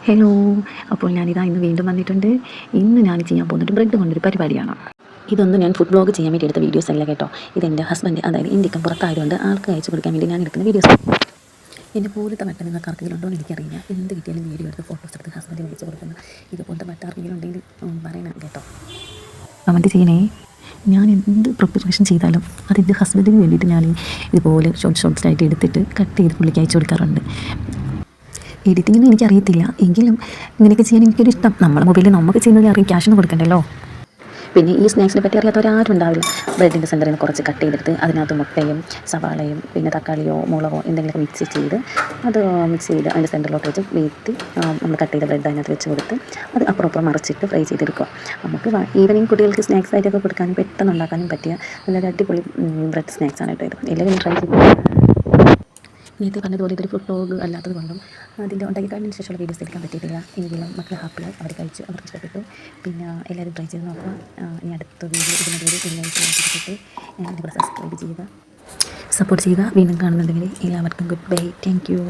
Hello, അപ്പോൾ ഞാനിതാ ഇന്ന് വീണ്ടും വന്നിട്ടുണ്ട്. ഇന്ന് ഞാൻ ചെയ്യാൻ പോകുന്നത് ബ്രെഡ് കൊണ്ടൊരു പരിപാടിയാണ്. ഇതൊന്നും ഞാൻ ഫുഡ് ബ്ലോഗ് ചെയ്യാൻ വേണ്ടി എടുത്ത വീഡിയോസ് അല്ല കേട്ടോ. ഇതെൻ്റെ ഹസ്ബൻഡ്, അതായത് ഇന്ത്യക്ക് പുറത്തായതുകൊണ്ട് ആൾക്ക് അയച്ചു കൊടുക്കാൻ വേണ്ടി ഞാൻ എടുക്കുന്ന വീഡിയോസ്. എൻ്റെ പോലത്തെ ബട്ടൺ നിങ്ങൾക്ക് ആർക്കെങ്കിലും ഉണ്ടോ എന്ന് എനിക്കറിയില്ല. എന്ത് കിട്ടിയാലും വീഡിയോ എടുത്ത് ഫോട്ടോസ് എടുത്ത് ഹസ്ബൻഡിന് അയച്ചു കൊടുക്കുന്ന ഇതുപോലത്തെ ബട്ടൺ ആർക്കെങ്കിലും ഉണ്ടെങ്കിൽ പറയണം കേട്ടോ. കമൻറ്റ് ചെയ്യണേ. ഞാൻ എന്ത് പ്രിപ്പറേഷൻ ചെയ്താലും അതെൻ്റെ ഹസ്ബൻഡിന് വേണ്ടിയിട്ട് ഞാൻ ഇതുപോലെ ഷോർട്ട്സായിട്ട് എടുത്തിട്ട് കട്ട് ചെയ്ത് പുള്ളിക്ക് അയച്ചു കൊടുക്കാറുണ്ട്. എഡിറ്റിങ്ങൊന്നും എനിക്കറിയത്തില്ല, എങ്കിലും ഇങ്ങനെയൊക്കെ ചെയ്യാൻ എനിക്കൊരു ഇഷ്ടം. നമ്മുടെ മൊബൈലിൽ നമുക്ക് ചെയ്യുന്നതിൽ അറിയാം, ക്യാഷൊന്നും കൊടുക്കണ്ടല്ലോ. പിന്നെ ഈ സ്നാക്സിനെ പറ്റി അറിയാത്തവരാരും ഉണ്ടാവില്ല. ബ്രെഡിൻ്റെ സെൻറ്ററിൽ നിന്ന് കുറച്ച് കട്ട് ചെയ്തെടുത്ത് അതിനകത്ത് മുട്ടയും സവാളയും പിന്നെ തക്കാളിയോ മുളകോ എന്തെങ്കിലുമൊക്കെ മിക്സ് ചെയ്ത് അതിൻ്റെ സെൻറ്ററിലോട്ട് വെച്ച് വീഴ്ത്തി നമ്മൾ കട്ട് ചെയ്ത ബ്രെഡ് അതിനകത്ത് വെച്ച് കൊടുത്ത് അത് അപ്പുറം മറിച്ചിട്ട് ഫ്രൈ ചെയ്തെടുക്കുക. നമുക്ക് ഈവനിങ് കുട്ടികൾക്ക് സ്നാക്സ് ആയിട്ടൊക്കെ കൊടുക്കാനും പെട്ടെന്ന് ഉണ്ടാക്കാനും പറ്റിയ നല്ലൊരു അടിപൊളി ബ്രെഡ് സ്നാക്സാണ് കേട്ടോ ഇത്. എല്ലാവരും ട്രൈ ചെയ്ത്. നേരത്തെ പറഞ്ഞതുപോലെ ഇതൊരു ഫുഡ് വ്ലോഗ് അല്ലാത്തത് കൊണ്ടും അതിൻ്റെ ഉണ്ടാക്കി കഴിഞ്ഞതിന് ശേഷമുള്ള വീഡിയോസ് എടുക്കാൻ പറ്റിയിട്ടില്ല. എങ്കിലും മക്കൾ ഹാപ്പിയായി, അവർ കഴിച്ചു, അവർക്ക് ഇഷ്ടപ്പെട്ടു. പിന്നെ എല്ലാവരും ട്രൈ ചെയ്ത് നോക്കുക. ഇനി അടുത്ത വീഡിയോ ഇതിനൊരു എല്ലാവർക്കും എൻ്റെ കൂടെ സബ്സ്ക്രൈബ് ചെയ്യുക, സപ്പോർട്ട് ചെയ്യുക. വീണ്ടും കാണുന്നുണ്ടെങ്കിൽ എല്ലാവർക്കും ഗുഡ് ബൈ. Thank you.